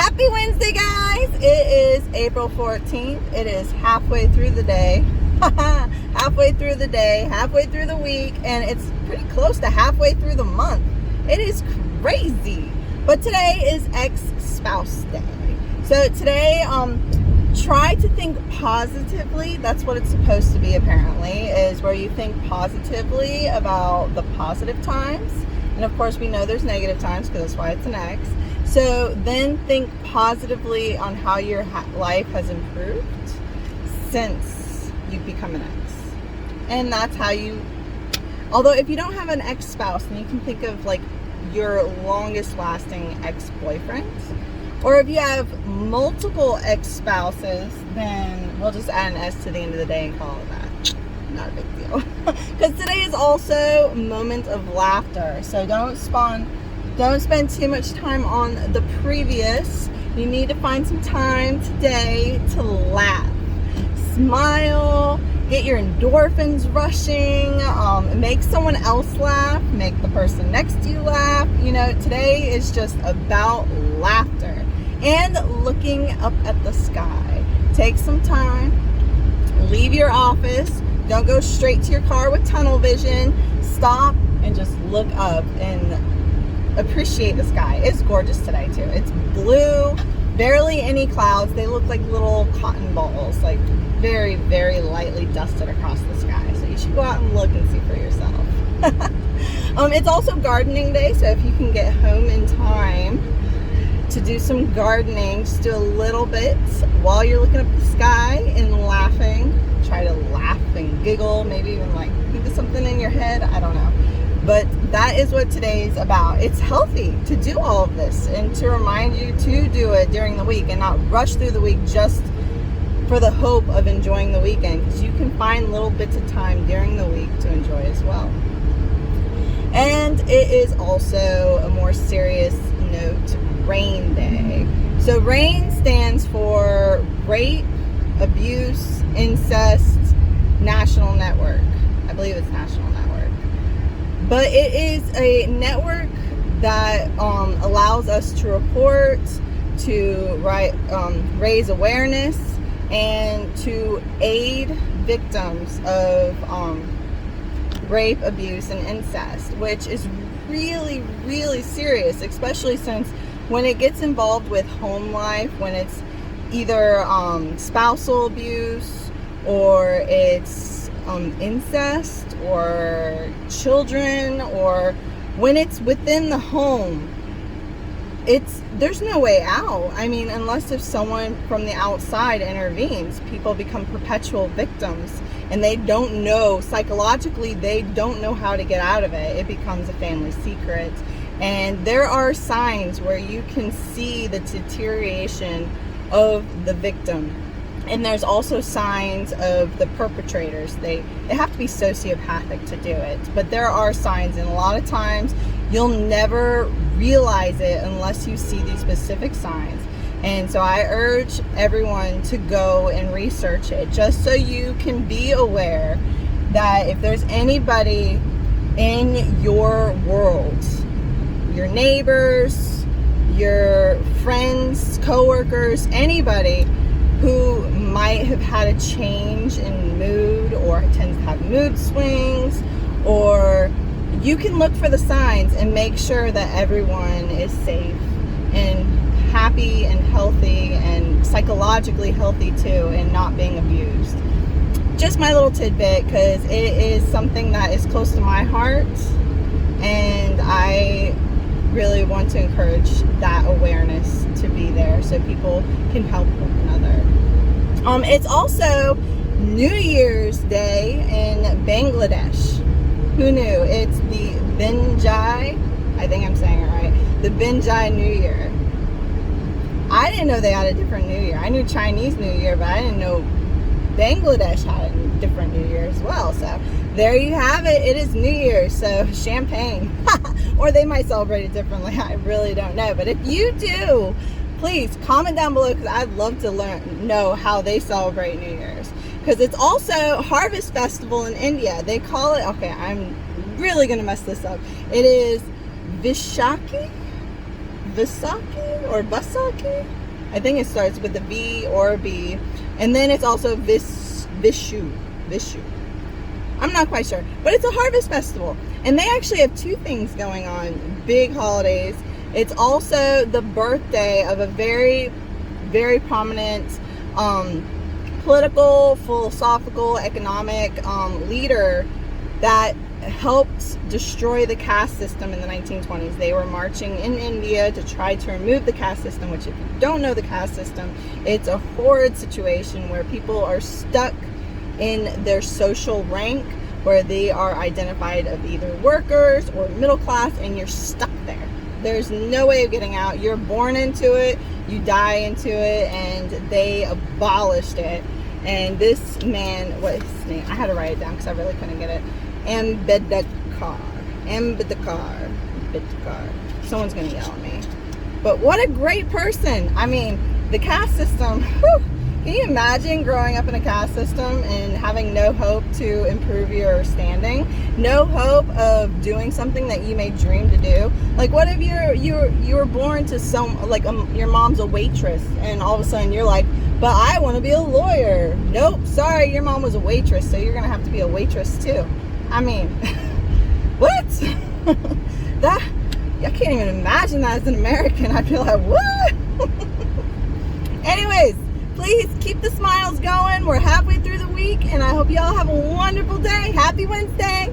Happy Wednesday, guys! It is April 14th. It is halfway through the day. Halfway through the day, halfway through the week, and it's pretty close to halfway through the month. It is crazy. But today is ex-spouse day. So today, try to think positively. That's what it's supposed to be, apparently, is where you think positively about the positive times. And of course, we know there's negative times because that's why it's an X. So then think positively on how your life has improved since you've become an ex. And that's how you, although if you don't have an ex-spouse, then you can think of like your longest lasting ex-boyfriends. Or if you have multiple ex-spouses, then we'll just add an S to the end of the day and call it that. Not a big deal. Because today is also Moment of Laughter. So don't spend too much time on the previous. You need to find some time today to laugh. Smile, get your endorphins rushing, make someone else laugh, make the person next to you laugh. You know, today is just about laughter and looking up at the sky. Take some time, leave your office, don't go straight to your car with tunnel vision. Stop and just look up and appreciate the sky. It's gorgeous today too. It's blue, barely any clouds. They look like little cotton balls, like very, very lightly dusted across the sky. So you should go out and look and see for yourself. It's also gardening day, so if you can get home in time to do some gardening, just do a little bit while you're looking up at the sky and laughing. Try to laugh and giggle, maybe even like think of something in your head. I don't know. But that is what today's about. It's healthy to do all of this and to remind you to do it during the week and not rush through the week just for the hope of enjoying the weekend, because you can find little bits of time during the week to enjoy as well. And it is also a more serious note, RAINN Day. So RAINN stands for Rape, Abuse, Incest, National Network. I believe it's National Network. But it is a network that allows us to report, to raise awareness, and to aid victims of rape, abuse, and incest, which is really, really serious, especially since when it gets involved with home life, when it's either spousal abuse or it's incest or children, or when it's within the home, there's no way out. I mean, unless if someone from the outside intervenes, people become perpetual victims and they don't know, psychologically, they don't know how to get out of it. It becomes a family secret. And there are signs where you can see the deterioration of the victim. And there's also signs of the perpetrators. They have to be sociopathic to do it. But there are signs, and a lot of times you'll never realize it unless you see these specific signs. And so I urge everyone to go and research it, just so you can be aware that if there's anybody in your world, your neighbors, your friends, coworkers, anybody who might have had a change in mood or tends to have mood swings, or you can look for the signs and make sure that everyone is safe and happy and healthy and psychologically healthy too, and not being abused. Just my little tidbit, because it is something that is close to my heart, and I really want to encourage that awareness to be there so people can help one another. It's also New Year's Day in Bangladesh. Who knew? It's the Bengadi, I think I'm saying it right, the Bengadi New Year. I didn't know they had a different New Year. I knew Chinese New Year, but I didn't know Bangladesh had a different New Year as well. So there you have it. It is New Year's, so champagne. Or they might celebrate it differently. I really don't know. But if you do, please comment down below, because I'd love to know how they celebrate New Year's. Because it's also Harvest Festival in India. They call it, okay, I'm really going to mess this up. It is Vishaki? Visaki or Basaki. I think it starts with a V or a B. And then it's also Vishu. I'm not quite sure. But it's a harvest festival. And they actually have two things going on. Big holidays. It's also the birthday of a very, very prominent political, philosophical, economic leader that helped destroy the caste system in the 1920s. They were marching in India to try to remove the caste system, which, if you don't know the caste system, it's a horrid situation where people are stuck in their social rank, where they are identified of either workers or middle class, and you're stuck there. There's no way of getting out. You're born into it, you die into it, and they abolished it. And this man, what's his name? I had to write it down because I really couldn't get it. Ambedkar. Someone's gonna yell at me. But what a great person. I mean, the caste system, whew. Can you imagine growing up in a caste system and having no hope to improve your standing? No hope of doing something that you may dream to do? Like, what if you were born to your mom's a waitress, and all of a sudden you're like, but I want to be a lawyer. Nope, sorry, your mom was a waitress, so you're gonna have to be a waitress too. I mean, what? I can't even imagine that as an American. I'd be like, what? Anyways, please keep the smiles going. We're halfway through the week, and I hope you all have a wonderful day. Happy Wednesday.